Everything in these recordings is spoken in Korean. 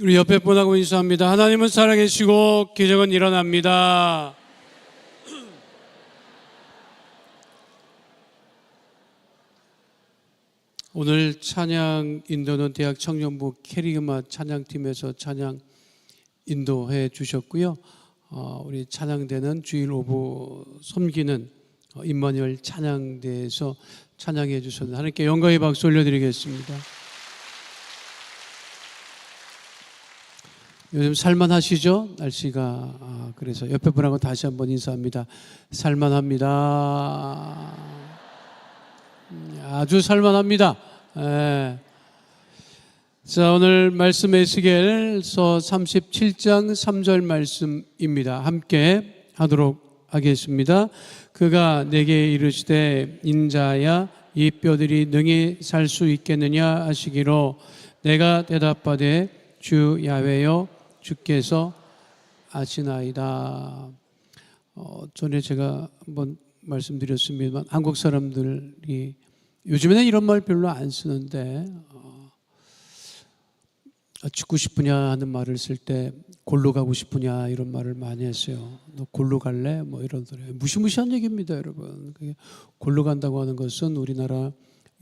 우리 옆에 분하고 인사합니다. 하나님은 살아계시고 기적은 일어납니다. 오늘 찬양 인도는 대학 청년부 캐리그마 찬양팀에서 찬양 인도해 주셨고요. 우리 찬양대는 주일 오후 섬기는 임마누엘 찬양대에서 찬양해 주셨는데 하나님께 영광의 박수 올려드리겠습니다. 요즘 살만하시죠? 날씨가 그래서 옆에 분하고 다시 한번 인사합니다. 살만합니다. 아주 살만합니다. 예. 자, 오늘 말씀 에스겔서 37장 3절 말씀입니다. 함께 하도록 하겠습니다. 그가 내게 이르시되 인자야 이 뼈들이 능히 살 수 있겠느냐 하시기로 내가 대답하되 주 야훼여 주께서 아시나이다. 전에 제가 한번 말씀드렸습니다만 한국 사람들이 요즘에는 이런 말 별로 안 쓰는데 죽고 싶으냐 하는 말을 쓸 때 골로 가고 싶으냐 이런 말을 많이 했어요. 너 골로 갈래? 뭐 이런 소리. 무시무시한 얘기입니다, 여러분. 골로 간다고 하는 것은 우리나라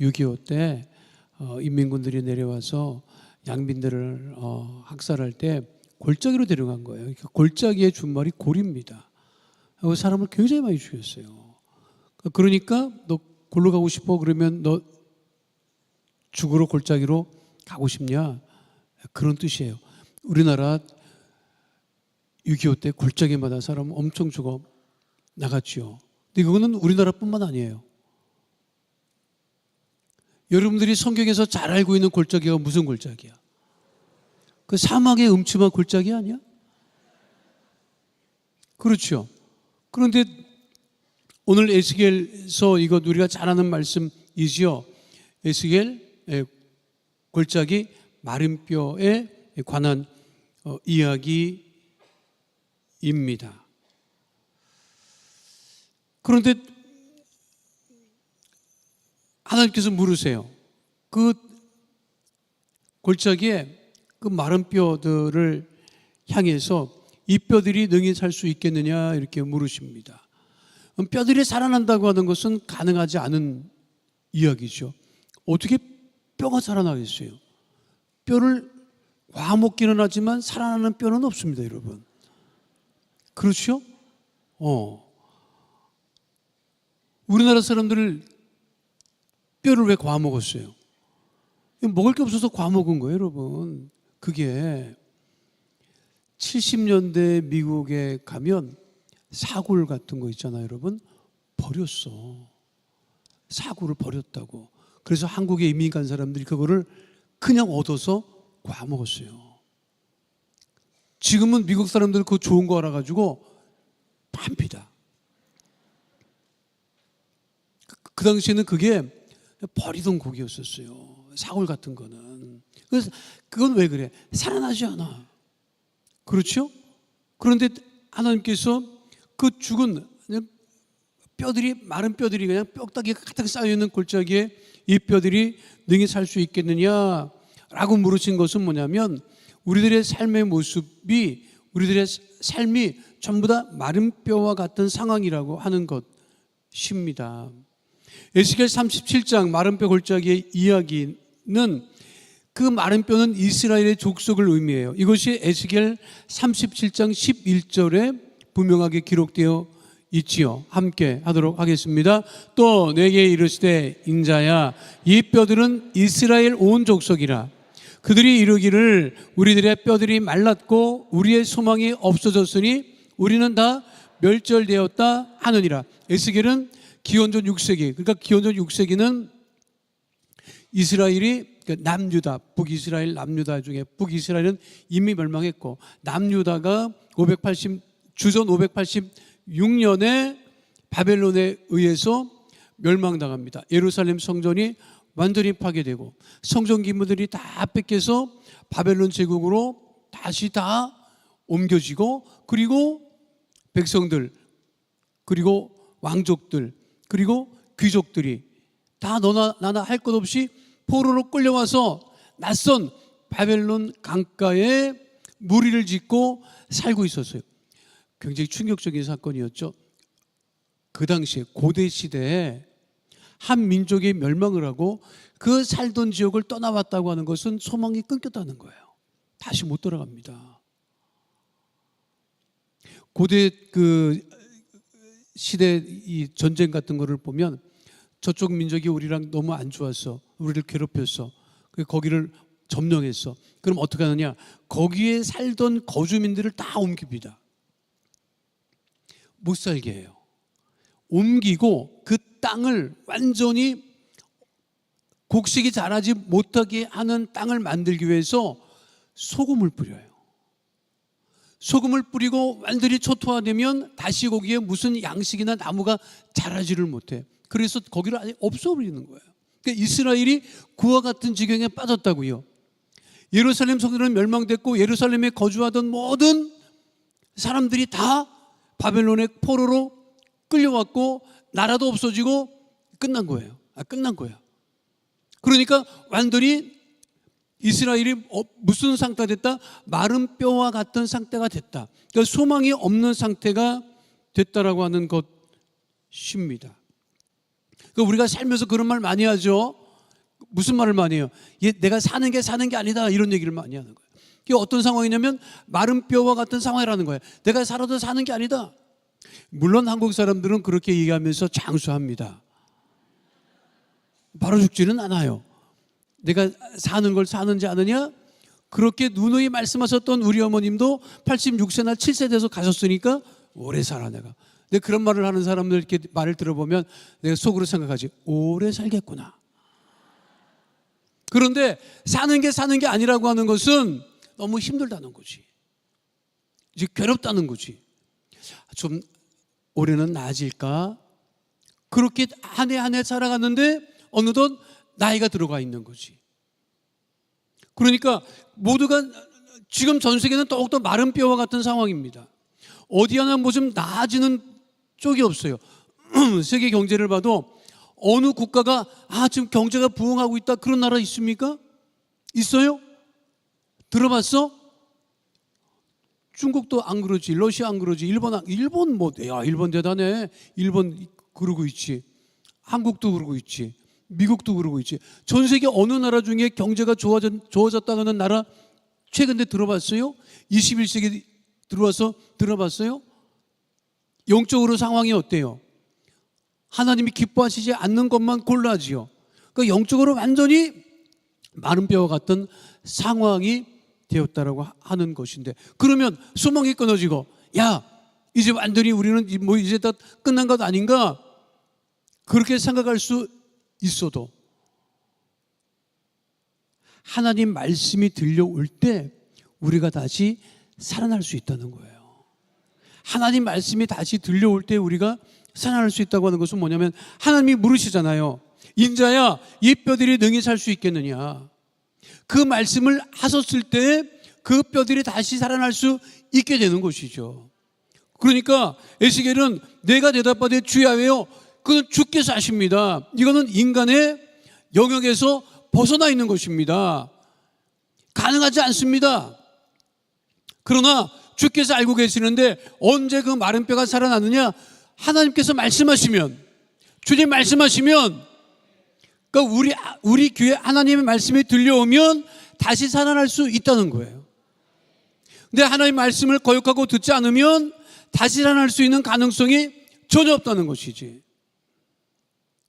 6.25 때 인민군들이 내려와서 양민들을 학살할 때 골짜기로 데려간 거예요. 그러니까 골짜기의 준말이 골입니다. 사람을 굉장히 많이 죽였어요. 그러니까 너 골로 가고 싶어? 그러면 너 죽으러 골짜기로 가고 싶냐? 그런 뜻이에요. 우리나라 6.25 때 골짜기마다 사람 엄청 죽어 나갔죠. 근데 그거는 우리나라뿐만 아니에요. 여러분들이 성경에서 잘 알고 있는 골짜기가 무슨 골짜기야? 그 사막의 음침한 골짜기 아니야? 그렇죠. 그런데 오늘 에스겔서 이것 우리가 잘 아는 말씀이지요. 에스겔 골짜기 마른 뼈에 관한 이야기입니다. 그런데 하나님께서 물으세요. 그 골짜기에 그 마른 뼈들을 향해서 이 뼈들이 능히 살 수 있겠느냐 이렇게 물으십니다. 뼈들이 살아난다고 하는 것은 가능하지 않은 이야기죠. 어떻게 뼈가 살아나겠어요? 뼈를 과먹기는 하지만 살아나는 뼈는 없습니다, 여러분. 그렇죠? 우리나라 사람들 뼈를 왜 과먹었어요? 먹을 게 없어서 과먹은 거예요, 여러분. 그게 70년대 미국에 가면 사골 같은 거 있잖아요, 여러분. 버렸어. 사골을 버렸다고. 그래서 한국에 이민 간 사람들이 그거를 그냥 얻어서 과먹었어요. 지금은 미국 사람들 그거 좋은 거 알아가지고 팝니다. 그 당시에는 그게 버리던 고기였었어요. 사골 같은 거는. 그래서 그건 왜 그래? 살아나지 않아. 그렇죠? 그런데 하나님께서 그 죽은 뼈들이, 마른 뼈들이 그냥 뼈다귀가 가득 쌓여있는 골짜기에 이 뼈들이 능히 살 수 있겠느냐라고 물으신 것은 뭐냐면 우리들의 삶의 모습이, 우리들의 삶이 전부 다 마른 뼈와 같은 상황이라고 하는 것입니다. 에스겔 37장 마른 뼈 골짜기의 이야기는 그 마른 뼈는 이스라엘의 족속을 의미해요. 이것이 에스겔 37장 11절에 분명하게 기록되어 있지요. 함께 하도록 하겠습니다. 또 내게 이르시되 인자야 이 뼈들은 이스라엘 온 족속이라. 그들이 이르기를 우리들의 뼈들이 말랐고 우리의 소망이 없어졌으니 우리는 다 멸절되었다 하느니라. 에스겔은 기원전 6세기, 그러니까 기원전 6세기는 이스라엘이 남유다, 북이스라엘, 남유다 중에 북이스라엘은 이미 멸망했고 남유다가 주전 586년에 바벨론에 의해서 멸망당합니다. 예루살렘 성전이 완전히 파괴되고 성전 기물들이 다 뺏겨서 바벨론 제국으로 다시 다 옮겨지고, 그리고 백성들, 그리고 왕족들, 그리고 귀족들이 다 너나 나나 할 것 없이 포로로 끌려와서 낯선 바벨론 강가에 무리를 짓고 살고 있었어요. 굉장히 충격적인 사건이었죠. 그 당시에 고대 시대에 한 민족이 멸망을 하고 그 살던 지역을 떠나왔다고 하는 것은 소망이 끊겼다는 거예요. 다시 못 돌아갑니다. 고대 그 시대 이 전쟁 같은 거를 보면 저쪽 민족이 우리랑 너무 안 좋았어, 우리를 괴롭혔어, 거기를 점령했어. 그럼 어떻게 하느냐? 거기에 살던 거주민들을 다 옮깁니다. 못 살게 해요. 옮기고 그 땅을 완전히 곡식이 자라지 못하게 하는 땅을 만들기 위해서 소금을 뿌려요. 소금을 뿌리고 완전히 초토화되면 다시 거기에 무슨 양식이나 나무가 자라지를 못해. 그래서 거기를 아예 없애버리는 거예요. 그러니까 이스라엘이 그와 같은 지경에 빠졌다고요. 예루살렘 성전은 멸망됐고 예루살렘에 거주하던 모든 사람들이 다 바벨론의 포로로 끌려왔고 나라도 없어지고 끝난 거예요. 끝난 거야. 그러니까 완전히 이스라엘이 무슨 상태가 됐다? 마른 뼈와 같은 상태가 됐다. 그러니까 소망이 없는 상태가 됐다라고 하는 것입니다. 그러니까 우리가 살면서 그런 말 많이 하죠. 무슨 말을 많이 해요? 내가 사는 게 아니다, 이런 얘기를 많이 하는 거예요. 이게 어떤 상황이냐면 마른 뼈와 같은 상황이라는 거예요. 내가 살아도 사는 게 아니다. 물론 한국 사람들은 그렇게 얘기하면서 장수합니다. 바로 죽지는 않아요. 내가 사는 걸 사는지 아느냐? 그렇게 누누이 말씀하셨던 우리 어머님도 86세나 7세 돼서 가셨으니까 오래 살아 내가. 근데 그런 말을 하는 사람들 이렇게 말을 들어보면 내가 속으로 생각하지, 오래 살겠구나. 그런데 사는 게 아니라고 하는 것은 너무 힘들다는 거지. 이제 괴롭다는 거지. 좀 올해는 나아질까? 그렇게 한 해 한 해 살아갔는데 어느덧 나이가 들어가 있는 거지. 그러니까 모두가 지금 전 세계는 더욱더 마른 뼈와 같은 상황입니다. 어디 하나 뭐 좀 나아지는 쪽이 없어요. 세계 경제를 봐도 어느 국가가 지금 경제가 부흥하고 있다, 그런 나라 있습니까? 있어요? 들어봤어? 중국도 안 그러지, 러시아 안 그러지, 일본 뭐, 야, 일본 대단해. 일본 그러고 있지. 한국도 그러고 있지. 미국도 그러고 있지. 전 세계 어느 나라 중에 경제가 좋아졌다는 나라 최근에 들어봤어요? 21세기 들어와서 들어봤어요? 영적으로 상황이 어때요? 하나님이 기뻐하시지 않는 것만 골라지요. 그러니까 영적으로 완전히 마른 뼈와 같은 상황이 되었다라고 하는 것인데, 그러면 소망이 끊어지고, 야, 이제 완전히 우리는 뭐 이제 다 끝난 것 아닌가? 그렇게 생각할 수 있어도 하나님 말씀이 들려올 때 우리가 다시 살아날 수 있다는 거예요. 하나님 말씀이 다시 들려올 때 우리가 살아날 수 있다고 하는 것은 뭐냐면, 하나님이 물으시잖아요. 인자야, 이 뼈들이 능히 살 수 있겠느냐? 그 말씀을 하셨을 때 그 뼈들이 다시 살아날 수 있게 되는 것이죠. 그러니까 에스겔은 내가 대답하되 주야외요, 그는 주께서 하십니다. 이거는 인간의 영역에서 벗어나 있는 것입니다. 가능하지 않습니다. 그러나 주께서 알고 계시는데 언제 그 마른 뼈가 살아나느냐? 하나님께서 말씀하시면, 주님 말씀하시면, 그러니까 우리 귀에 하나님의 말씀이 들려오면 다시 살아날 수 있다는 거예요. 근데 하나님의 말씀을 거역하고 듣지 않으면 다시 살아날 수 있는 가능성이 전혀 없다는 것이지.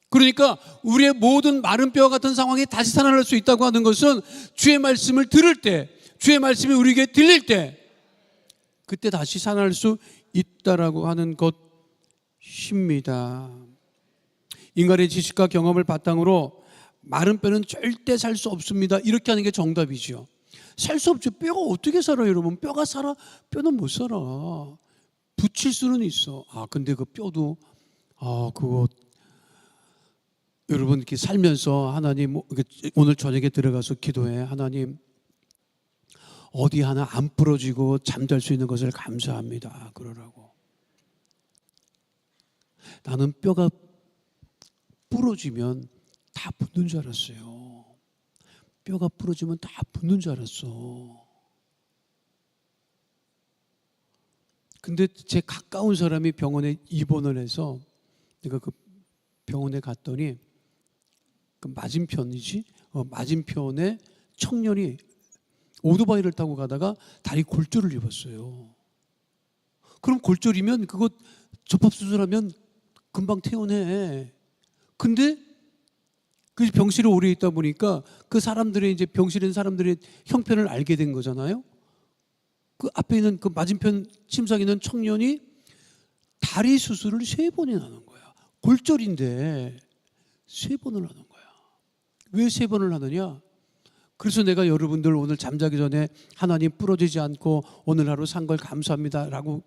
그러니까 우리의 모든 마른 뼈와 같은 상황이 다시 살아날 수 있다고 하는 것은 주의 말씀을 들을 때, 주의 말씀이 우리에게 들릴 때, 그때 다시 살아날 수 있다라고 하는 것입니다. 인간의 지식과 경험을 바탕으로 마른 뼈는 절대 살 수 없습니다, 이렇게 하는 게 정답이죠. 살 수 없죠. 뼈가 어떻게 살아요, 여러분? 뼈가 살아? 뼈는 못 살아. 붙일 수는 있어. 근데 그 뼈도 그거 여러분 이렇게 살면서 하나님, 오늘 저녁에 들어가서 기도해. 하나님, 어디 하나 안 부러지고 잠잘 수 있는 것을 감사합니다, 그러라고. 나는 뼈가 부러지면 다 붙는 줄 알았어요. 뼈가 부러지면 다 붙는 줄 알았어. 근데 제 가까운 사람이 병원에 입원을 해서 내가 그 병원에 갔더니 그 맞은편에 청년이 오토바이를 타고 가다가 다리 골절을 입었어요. 그럼 골절이면 그거 접합수술하면 금방 퇴원해. 근데 그 병실에 오래 있다 보니까 그 사람들의 이제 병실에 있는 사람들의 형편을 알게 된 거잖아요. 그 앞에 있는 그 맞은편 침상에 있는 청년이 다리 수술을 3번이나 하는 거야. 골절인데 3번을 하는 거야. 왜 3번을 하느냐? 그래서 내가 여러분들 오늘 잠자기 전에 하나님 부러지지 않고 오늘 하루 산 걸 감사합니다라고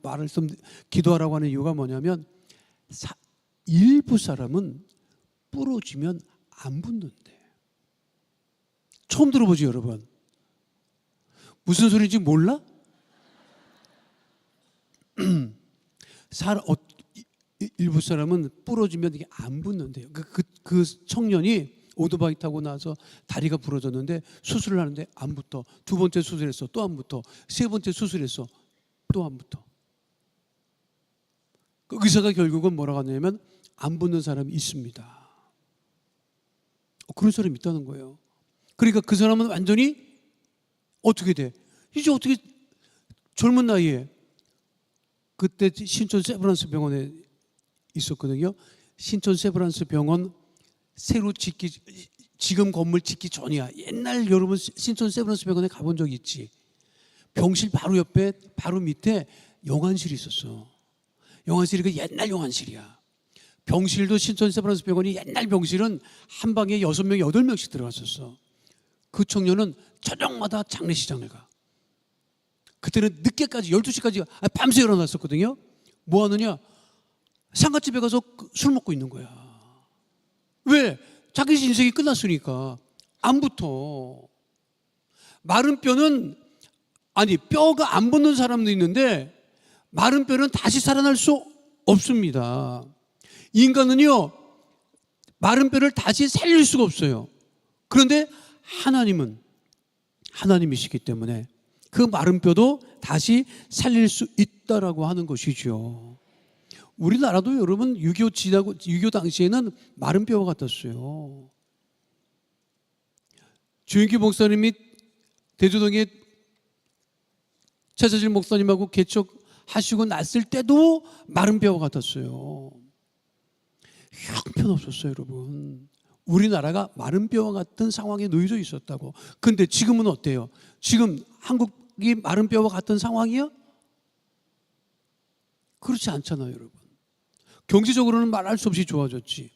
기도하라고 하는 이유가 뭐냐면 일부 사람은 부러지면 안 붙는데. 처음 들어보지 여러분? 무슨 소리인지 몰라? 일부 사람은 부러지면 이게 안 붙는데요. 그 청년이 오토바이 타고 나서 다리가 부러졌는데 수술을 하는데 안 붙어. 2번째 수술했어. 또 안 붙어. 3번째 수술했어. 또 안 붙어. 그 의사가 결국은 뭐라고 하냐면 안 붙는 사람이 있습니다. 그런 사람이 있다는 거예요. 그러니까 그 사람은 완전히 어떻게 돼? 이제 어떻게 젊은 나이에 그때 신촌 세브란스 병원에 있었거든요. 신촌 세브란스 병원 새로 지금 건물 짓기 전이야. 옛날 여러분 신촌 세브란스 병원에 가본 적 있지? 병실 바로 옆에 바로 밑에 영안실이 있었어. 영안실이 그 옛날 영안실이야. 병실도 신촌 세브란스 병원이 옛날 병실은 한 방에 6명, 8명씩 들어갔었어. 그 청년은 저녁마다 장례식장을 가. 그때는 늦게까지 12시까지 밤새 일어났었거든요. 뭐 하느냐? 상가집에 가서 술 먹고 있는 거야. 왜? 자기 인생이 끝났으니까. 안 붙어. 마른 뼈는 뼈가 안 붙는 사람도 있는데 마른 뼈는 다시 살아날 수 없습니다. 인간은요 마른 뼈를 다시 살릴 수가 없어요. 그런데 하나님이시기 때문에 그 마른 뼈도 다시 살릴 수 있다라고 하는 것이죠. 우리나라도 여러분 6.25 당시에는 마른 뼈와 같았어요. 주인기 목사님이 대조동에 최사실 목사님하고 개척하시고 났을 때도 마른 뼈와 같았어요. 형편없었어요, 여러분. 우리나라가 마른 뼈와 같은 상황에 놓여져 있었다고. 근데 지금은 어때요? 지금 한국이 마른 뼈와 같은 상황이야? 그렇지 않잖아요, 여러분. 경제적으로는 말할 수 없이 좋아졌지.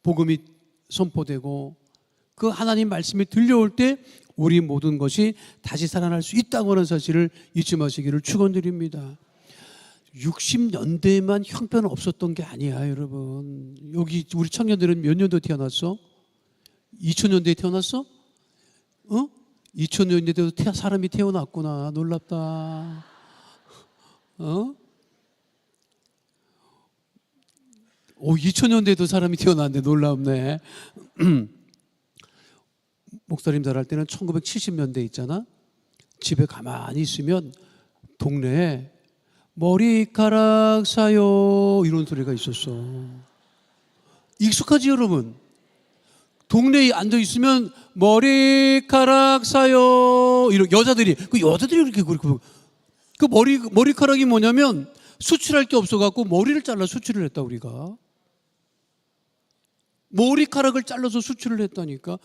복음이 선포되고 그 하나님 말씀이 들려올 때 우리 모든 것이 다시 살아날 수 있다고 하는 사실을 잊지 마시기를 축원드립니다. 60년대에만 형편은 없었던 게 아니야, 여러분. 여기 우리 청년들은 몇 년도 태어났어? 2000년대에 태어났어? 2000년대에도 사람이 태어났구나. 놀랍다. 2000년대에도 사람이 태어났는데 놀랍네. 목사님 잘할 때는 1970년대 있잖아. 집에 가만히 있으면 동네에 머리카락 사요 이런 소리가 있었어. 익숙하지 여러분? 동네에 앉아 있으면 머리카락 사요 이런 여자들이 이렇게 그 머리카락이 뭐냐면 수출할 게 없어갖고 머리를 잘라 수출을 했다. 우리가 머리카락을 잘라서 수출을 했다니까.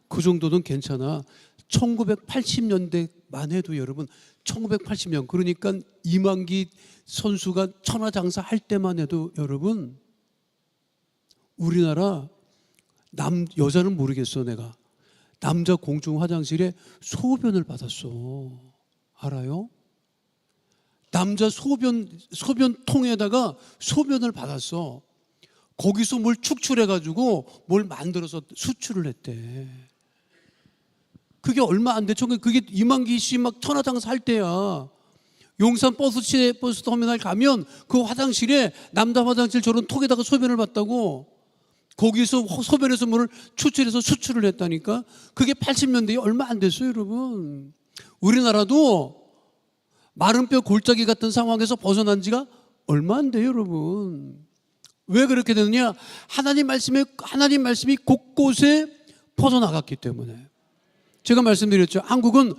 그 정도는 괜찮아. 1980년대만 해도 여러분 1980년 그러니까 이만기 선수가 천하장사 할 때만 해도 여러분 우리나라 여자는 모르겠어. 내가 남자 공중 화장실에 소변을 받았어. 알아요? 남자 소변통에다가 소변을 받았어. 거기서 뭘 축출해가지고 뭘 만들어서 수출을 했대. 그게 얼마 안 돼. 그게 이만기 씨 막 천하장사 할 때야. 용산 버스터미널 가면 그 화장실에 남자 화장실 저런 톡에다가 소변을 봤다고. 거기서 소변에서 물을 추출해서 수출을 했다니까. 그게 80년대에 얼마 안 됐어요, 여러분. 우리나라도 마른 뼈 골짜기 같은 상황에서 벗어난 지가 얼마 안 돼요, 여러분. 왜 그렇게 되느냐? 하나님 말씀이 곳곳에 퍼져나갔기 때문에. 제가 말씀드렸죠. 한국은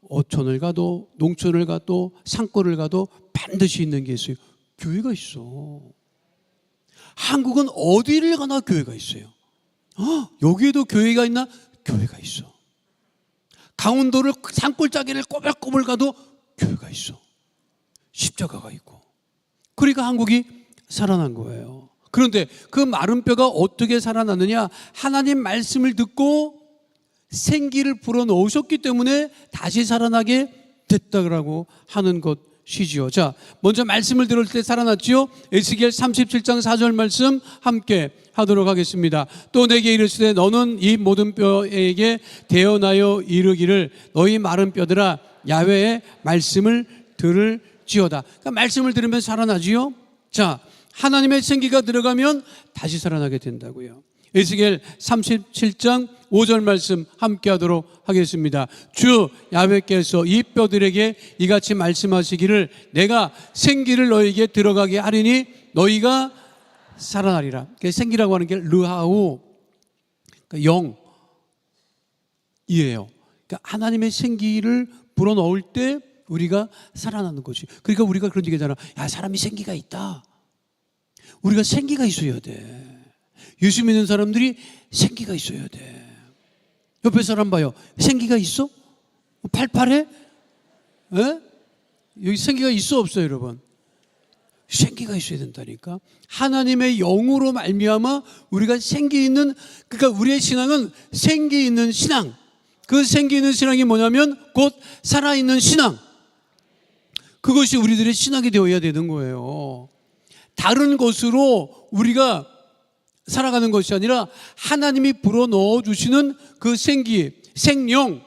어촌을 가도 농촌을 가도 산골을 가도 반드시 있는 게 있어요. 교회가 있어. 한국은 어디를 가나 교회가 있어요. 여기에도 교회가 있나? 교회가 있어. 강원도를 산골짜기를 꼬불꼬불 가도 교회가 있어. 십자가가 있고. 그러니까 한국이 살아난 거예요. 그런데 그 마른 뼈가 어떻게 살아났느냐? 하나님 말씀을 듣고 생기를 불어넣으셨기 때문에 다시 살아나게 됐다고 하는 것이지요. 자, 먼저 말씀을 들을 때 살아났지요. 에스겔 37장 4절 말씀 함께 하도록 하겠습니다. 또 내게 이르시되 너는 이 모든 뼈에게 대언하여 이르기를 너희 마른 뼈들아 야훼의 말씀을 들을지어다. 그러니까 말씀을 들으면 살아나지요. 자, 하나님의 생기가 들어가면 다시 살아나게 된다고요. 에스겔 37장 5절 말씀 함께 하도록 하겠습니다. 주 야훼께서 이 뼈들에게 이같이 말씀하시기를 내가 생기를 너에게 들어가게 하리니 너희가 살아나리라. 생기라고 하는 게 르하우, 그러니까 영이에요. 그러니까 하나님의 생기를 불어넣을 때 우리가 살아나는 것이. 그러니까 우리가 그런 얘기잖아. 야, 사람이 생기가 있다. 우리가 생기가 있어야 돼. 예수 믿는 사람들이 생기가 있어야 돼. 옆에 사람 봐요. 생기가 있어? 팔팔해? 에? 여기 생기가 있어 없어요, 여러분? 생기가 있어야 된다니까. 하나님의 영으로 말미암아 우리가 생기 있는, 그러니까 우리의 신앙은 생기 있는 신앙. 그 생기 있는 신앙이 뭐냐면 곧 살아있는 신앙. 그것이 우리들의 신앙이 되어야 되는 거예요. 다른 것으로 우리가 살아가는 것이 아니라 하나님이 불어넣어 주시는 그 생기, 생명,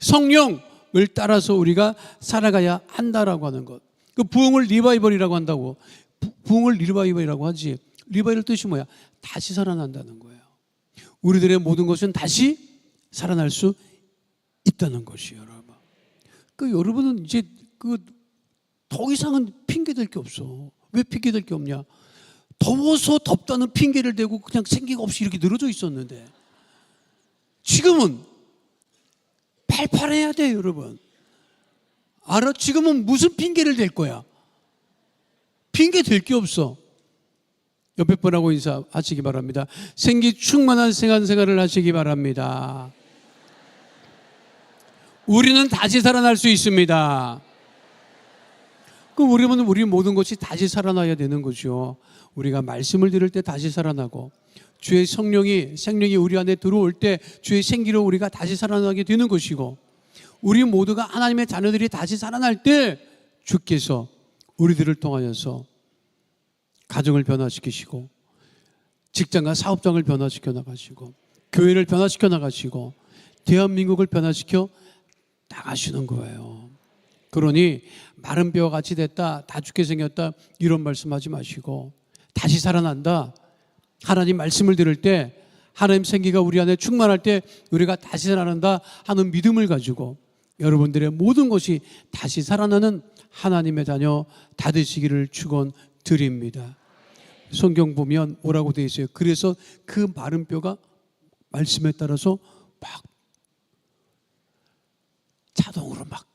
성령을 따라서 우리가 살아가야 한다라고 하는 것. 그 부흥을 리바이벌이라고 한다고. 부흥을 리바이벌이라고 하지. 리바이벌 뜻이 뭐야? 다시 살아난다는 거예요. 우리들의 모든 것은 다시 살아날 수 있다는 것이에요, 여러분. 여러분은 이제 더 이상은 핑계댈 게 없어. 왜 핑계댈 게 없냐? 더워서 덥다는 핑계를 대고 그냥 생기가 없이 이렇게 늘어져 있었는데 지금은 팔팔해야 돼, 여러분. 알아? 지금은 무슨 핑계를 댈 거야? 핑계 댈 게 없어. 옆에 분하고 인사하시기 바랍니다. 생기 충만한 생활을 하시기 바랍니다. 우리는 다시 살아날 수 있습니다. 우리 모든 것이 다시 살아나야 되는 거죠. 우리가 말씀을 들을 때 다시 살아나고 주의 생명이 우리 안에 들어올 때 주의 생기로 우리가 다시 살아나게 되는 것이고 우리 모두가 하나님의 자녀들이 다시 살아날 때 주께서 우리들을 통하여서 가정을 변화시키시고 직장과 사업장을 변화시켜 나가시고 교회를 변화시켜 나가시고 대한민국을 변화시켜 나가시는 거예요. 그러니 마른 뼈와 같이 됐다, 다 죽게 생겼다 이런 말씀하지 마시고 다시 살아난다. 하나님 말씀을 들을 때 하나님 생기가 우리 안에 충만할 때 우리가 다시 살아난다 하는 믿음을 가지고 여러분들의 모든 것이 다시 살아나는 하나님의 자녀 다 되시기를 축원드립니다. 성경 보면 뭐라고 되어 있어요? 그래서 그 마른 뼈가 말씀에 따라서 막 자동으로 막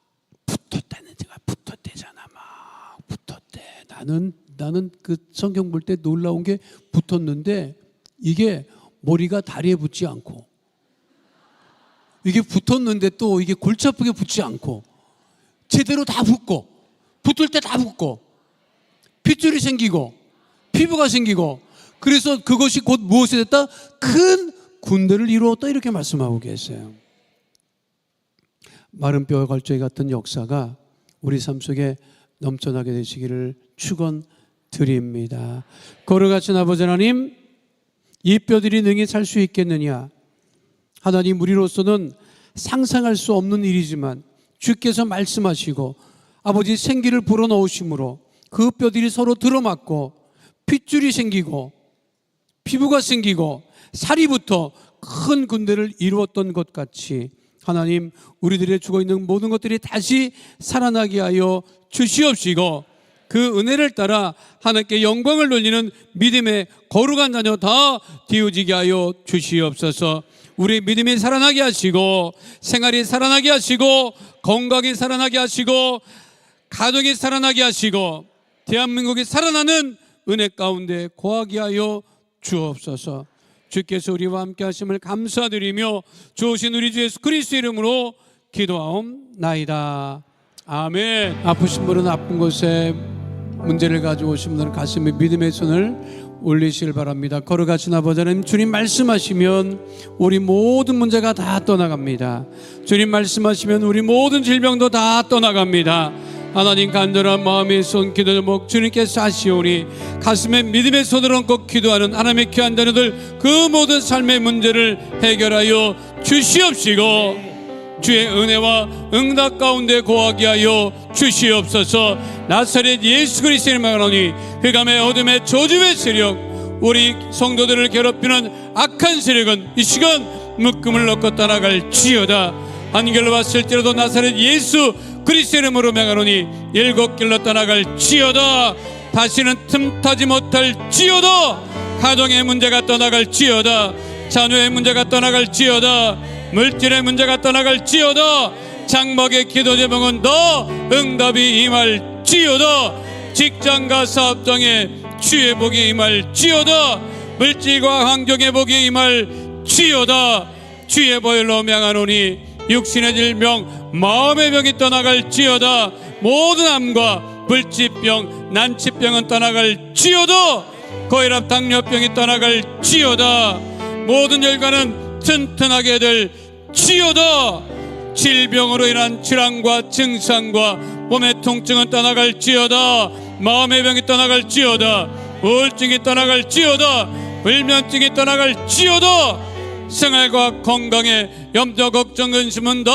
붙었다는 데가 붙었대잖아. 막 붙었대. 나는 그 성경 볼 때 놀라운 게 붙었는데 이게 머리가 다리에 붙지 않고 이게 붙었는데 또 이게 골치 아프게 붙지 않고 제대로 다 붙고 붙을 때 다 붙고 핏줄이 생기고 피부가 생기고 그래서 그것이 곧 무엇이 됐다? 큰 군대를 이루었다 이렇게 말씀하고 계세요. 마른 뼈와 걸저희 같은 역사가 우리 삶 속에 넘쳐나게 되시기를 축원드립니다. 거룩하신 아버지 하나님, 이 뼈들이 능히 살 수 있겠느냐? 하나님, 우리로서는 상상할 수 없는 일이지만 주께서 말씀하시고 아버지 생기를 불어넣으심으로 그 뼈들이 서로 들어맞고 핏줄이 생기고 피부가 생기고 살이 붙어 큰 군대를 이루었던 것 같이 하나님, 우리들의 죽어있는 모든 것들이 다시 살아나게 하여 주시옵시고 그 은혜를 따라 하나님께 영광을 돌리는 믿음의 거룩한 자녀 다 되어지게 하여 주시옵소서. 우리 믿음이 살아나게 하시고 생활이 살아나게 하시고 건강이 살아나게 하시고 가족이 살아나게 하시고 대한민국이 살아나는 은혜 가운데 거하게 하여 주옵소서. 주께서 우리와 함께 하심을 감사드리며 주오신 우리 주 예수 그리스도의 이름으로 기도하옵나이다. 아멘. 아프신 분은 아픈 곳에 문제를 가지고 오신 분은 가슴에 믿음의 손을 올리시길 바랍니다. 걸어가신 아버지 하나님, 주님 말씀하시면 우리 모든 문제가 다 떠나갑니다. 주님 말씀하시면 우리 모든 질병도 다 떠나갑니다. 하나님, 간절한 마음의 손 기도 제목 주님께서 하시오니 가슴에 믿음의 손을 얹고 기도하는 하나님의 귀한 자녀들 그 모든 삶의 문제를 해결하여 주시옵시고 주의 은혜와 응답 가운데 거하게 하여 주시옵소서. 나사렛 예수 그리스도의 이름으로 하노니 흑암의 어둠의 저주의 세력, 우리 성도들을 괴롭히는 악한 세력은 이 시간 묶음을 놓고 떠나갈 지어다. 한결로 봤을지라도 나사렛 예수 그리스도의 이름으로 명하노니 일곱 길로 떠나갈 지어다. 다시는 틈타지 못할 지어다. 가정의 문제가 떠나갈 지어다. 자녀의 문제가 떠나갈 지어다. 물질의 문제가 떠나갈 지어다. 장막의 기도 제목은 너 응답이 임할 지어다. 직장과 사업장에 주의 복이 임할 지어다. 물질과 환경의 복이 임할 지어다. 주의 보혈로 명하노니 육신의 질병 마음의 병이 떠나갈 지어다. 모든 암과 불치병 난치병은 떠나갈 지어다. 고혈압 당뇨병이 떠나갈 지어다. 모든 혈관은 튼튼하게 될 지어다. 질병으로 인한 질환과 증상과 몸의 통증은 떠나갈 지어다. 마음의 병이 떠나갈 지어다. 우울증이 떠나갈 지어다. 불면증이 떠나갈 지어다. 생활과 건강에 염려 걱정 근심은 다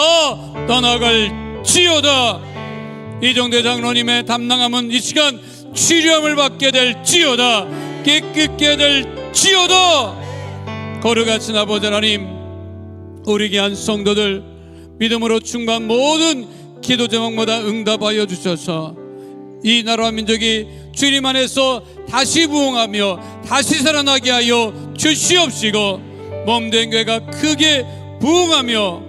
떠나갈 지어다. 이정대 장로님의 담당함은 이 시간 치료함을 받게 될 지어다. 깨끗게 될 지어다. 거룩하신 아버지 하나님, 우리 귀한 성도들 믿음으로 충만한 모든 기도 제목마다 응답하여 주셔서 이 나라와 민족이 주님 안에서 다시 부흥하며 다시 살아나게 하여 주시옵시고 몸된 교회가 크게 부흥하며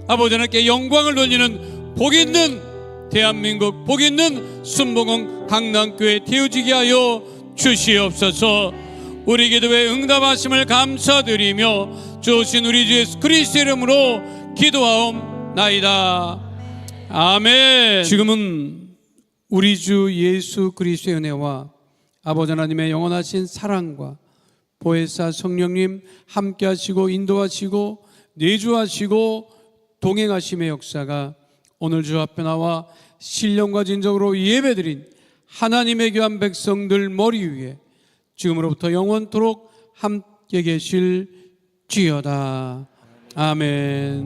아버지 하나님께 영광을 돌리는 복 있는 대한민국, 복 있는 순복음 강남교회 되어지게 하여 주시옵소서. 우리 기도에 응답하심을 감사드리며 주신 우리 주 예수 그리스도의 이름으로 기도하옵나이다. 아멘. 지금은 우리 주 예수 그리스도의 은혜와 아버지 하나님의 영원하신 사랑과 보혜사 성령님 함께 하시고 인도하시고 내주하시고 동행하심의 역사가 오늘 주 앞에 나와 신령과 진정으로 예배드린 하나님의 귀한 백성들 머리 위에 지금으로부터 영원토록 함께 계실 지어다. 아멘.